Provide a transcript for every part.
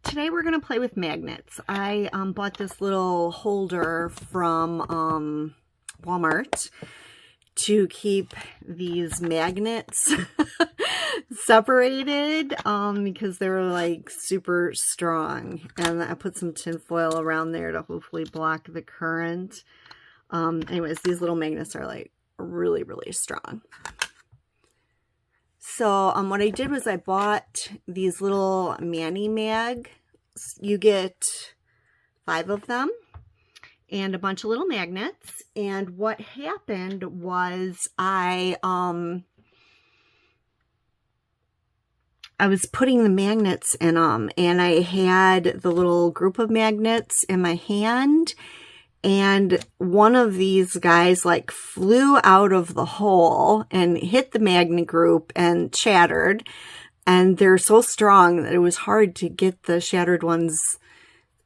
today we're going to play with magnets. I bought this little holder from Walmart to keep these magnets separated because they were like super strong. And I put some tin foil around there to hopefully block the current. Anyways, these little magnets are like really, really strong. So what I did was I bought these little Mani Mag. You get 5 of them and a bunch of little magnets. And what happened was I was putting the magnets in them, and I had the little group of magnets in my hand, and one of these guys like flew out of the hole and hit the magnet group and shattered. And they're so strong that it was hard to get the shattered ones,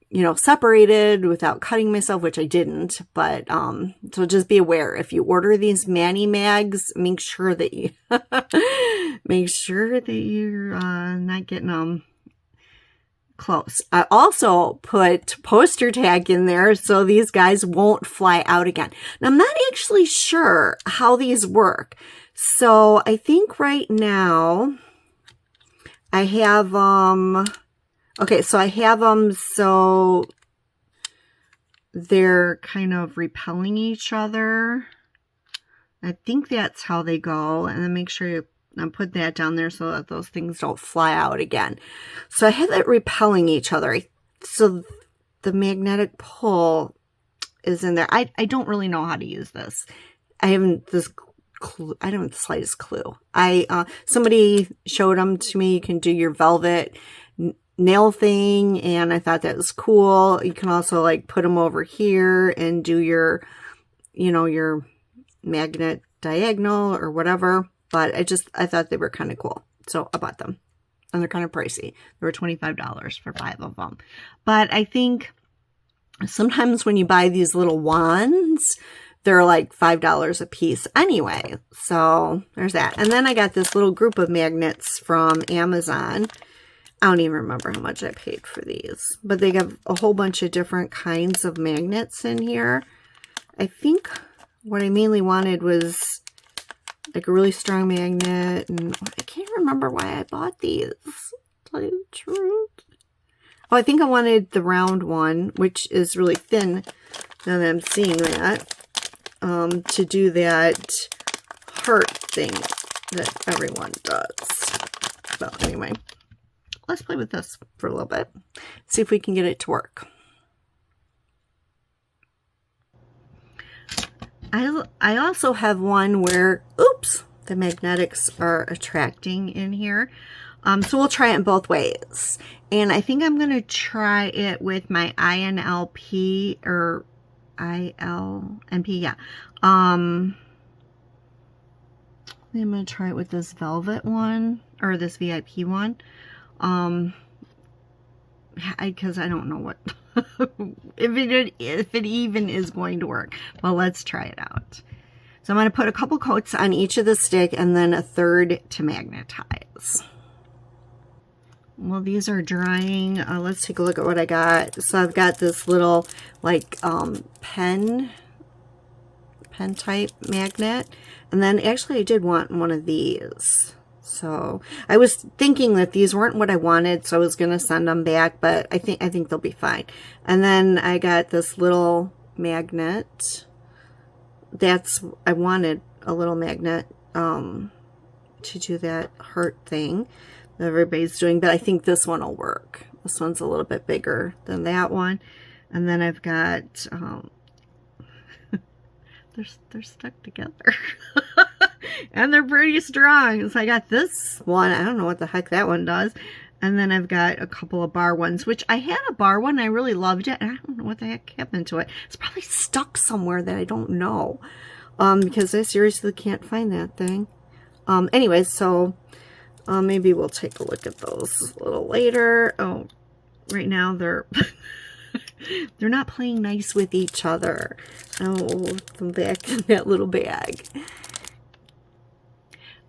you know, separated without cutting myself, which I didn't. But so just be aware, if you order these Mani Mags, make sure that you you're not getting them close. I also put poster tag in there so these guys won't fly out again. Now, I'm not actually sure how these work. So I think right now I have okay, so I have them so they're kind of repelling each other. I think that's how they go. And then make sure you put that down there so that those things don't fly out again. So I have it repelling each other. So the magnetic pull is in there. I don't really know how to use this. I haven't the slightest clue. Somebody showed them to me. You can do your velvet nail thing, and I thought that was cool. You can also like put them over here and do your, you know, your magnet diagonal or whatever. But I thought they were kind of cool. So I bought them. And they're kind of pricey. They were $25 for 5 of them. But I think sometimes when you buy these little wands, they're like $5 a piece anyway. So there's that. And then I got this little group of magnets from Amazon. I don't even remember how much I paid for these. But they have a whole bunch of different kinds of magnets in here. I think what I mainly wanted was like a really strong magnet, and I can't remember why I bought these, to tell you the truth. Oh, I think I wanted the round one, which is really thin, now that I'm seeing that, to do that heart thing that everyone does. So anyway, let's play with this for a little bit, see if we can get it to work. I also have one where, oops, the magnetics are attracting in here. So we'll try it both ways. And I think I'm going to try it with my INLP or ILNP, yeah. I'm going to try it with this velvet one, or this VIP one. Because I don't know what if it even is going to work. Well, let's try it out. So I'm going to put a couple coats on each of the stick and then a third to magnetize. Well, these are drying. Let's take a look at what I got. So I've got this little like pen type magnet, and then actually I did want one of these. So I was thinking that these weren't what I wanted, so I was going to send them back, but I think they'll be fine. And then I got this little magnet. I wanted a little magnet to do that heart thing that everybody's doing, but I think this one will work. This one's a little bit bigger than that one. And then I've got they're stuck together. And they're pretty strong. So I got this one. I don't know what the heck that one does. And then I've got a couple of bar ones, which I had a bar one. I really loved it. And I don't know what the heck happened to it. It's probably stuck somewhere that I don't know. Because I seriously can't find that thing. Anyways, so maybe we'll take a look at those a little later. Oh, right now they're they're not playing nice with each other. I'll put them back in that little bag.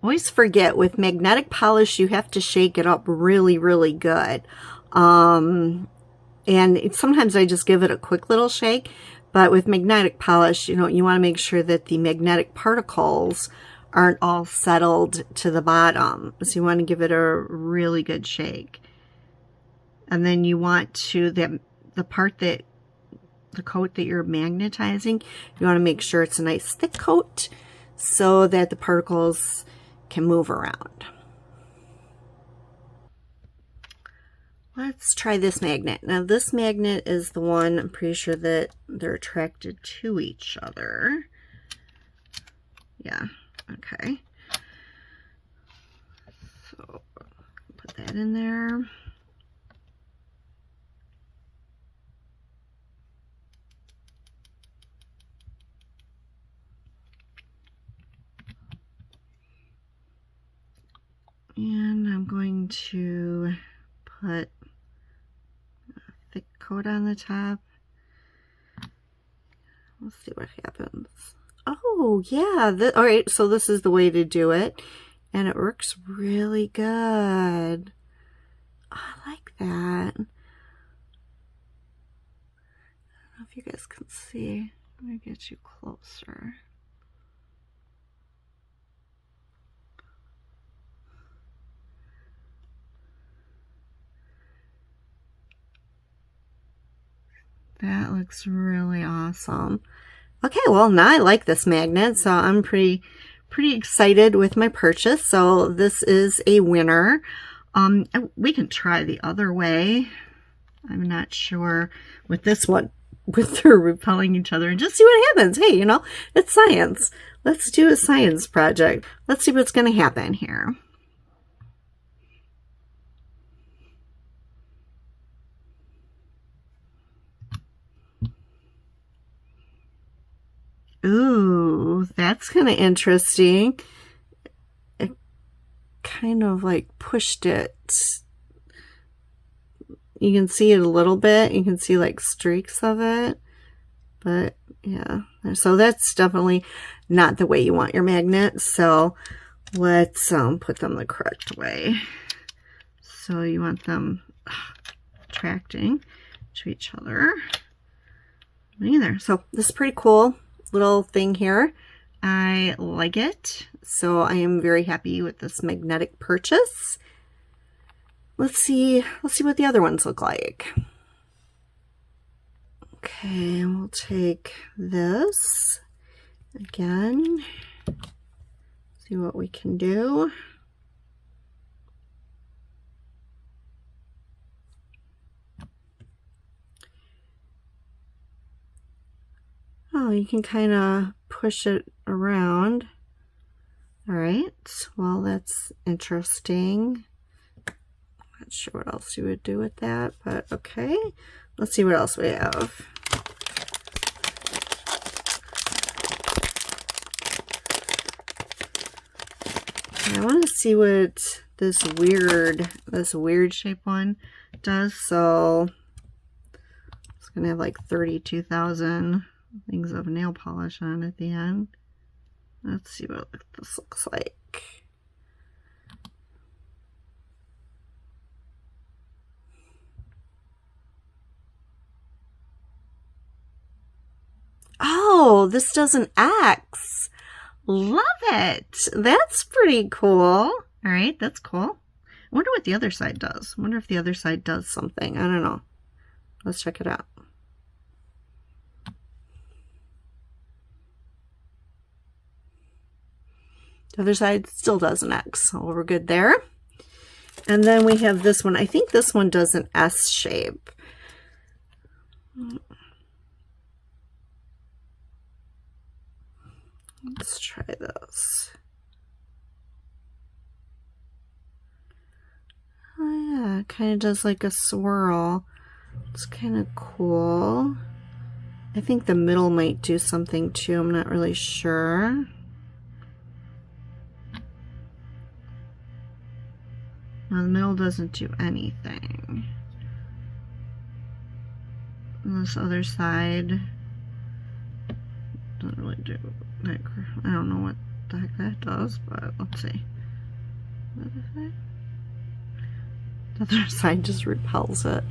Always forget, with magnetic polish, you have to shake it up really, really good. And sometimes I just give it a quick little shake. But with magnetic polish, you want to make sure that the magnetic particles aren't all settled to the bottom. So you want to give it a really good shake. And then you want to, the coat that you're magnetizing, you want to make sure it's a nice thick coat so that the particles can move around. Let's try this magnet. Now this magnet is the one, I'm pretty sure that they're attracted to each other. Yeah, okay. So put that in there. And I'm going to put a thick coat on the top. Let's see what happens. Oh, yeah. All right, so this is the way to do it. And it works really good. I like that. I don't know if you guys can see. Let me get you closer. That looks really awesome. Okay, well, now I like this magnet, so I'm pretty excited with my purchase. So this is a winner. We can try the other way. I'm not sure with this one, with they're repelling each other, and just see what happens. Hey, it's science. Let's do a science project. Let's see what's going to happen here. Ooh, that's kind of interesting. It kind of like pushed it. You can see it a little bit. You can see like streaks of it. But yeah, so that's definitely not the way you want your magnets. So let's put them the correct way. So you want them attracting to each other. Either. So this is pretty cool little thing here. I like it. So I am very happy with this magnetic purchase. Let's see what the other ones look like. Okay, we'll take this again. See what we can do. Oh, you can kind of push it around. All right, well, that's interesting. Not sure what else you would do with that, but okay. Let's see what else we have. I want to see what this weird shape one does. So it's gonna have like 32,000 things of nail polish on at the end. Let's see what this looks like. Oh, this does an X. Love it. That's pretty cool. All right, that's cool. I wonder what the other side does. I wonder if the other side does something. I don't know. Let's check it out. The other side still does an X, so we're good there. And then we have this one. I think this one does an S shape. Let's try this. Oh yeah, it kind of does like a swirl. It's kind of cool. I think the middle might do something too. I'm not really sure. No, the middle doesn't do anything. And this other side doesn't really do that. I don't know what the heck that does, but let's see. The other side just repels it.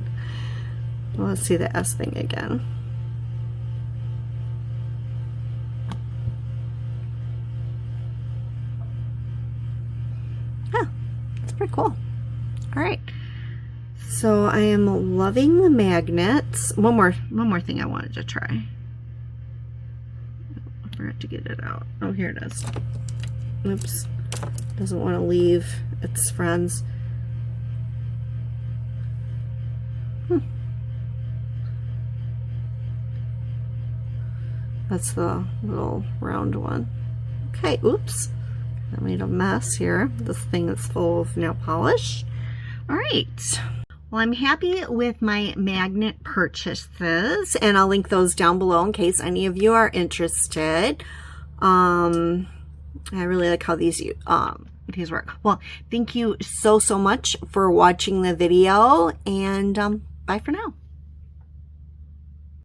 Well, let's see the S thing again. Huh, that's pretty cool. All right. So I am loving the magnets. One more thing I wanted to try. I forgot to get it out. Oh, here it is. Oops. Doesn't want to leave its friends. That's the little round one. Okay, oops. I made a mess here. This thing is full of nail polish. All right. Well, I'm happy with my magnet purchases, and I'll link those down below in case any of you are interested. I really like how these work. Well, thank you so much for watching the video, and bye for now.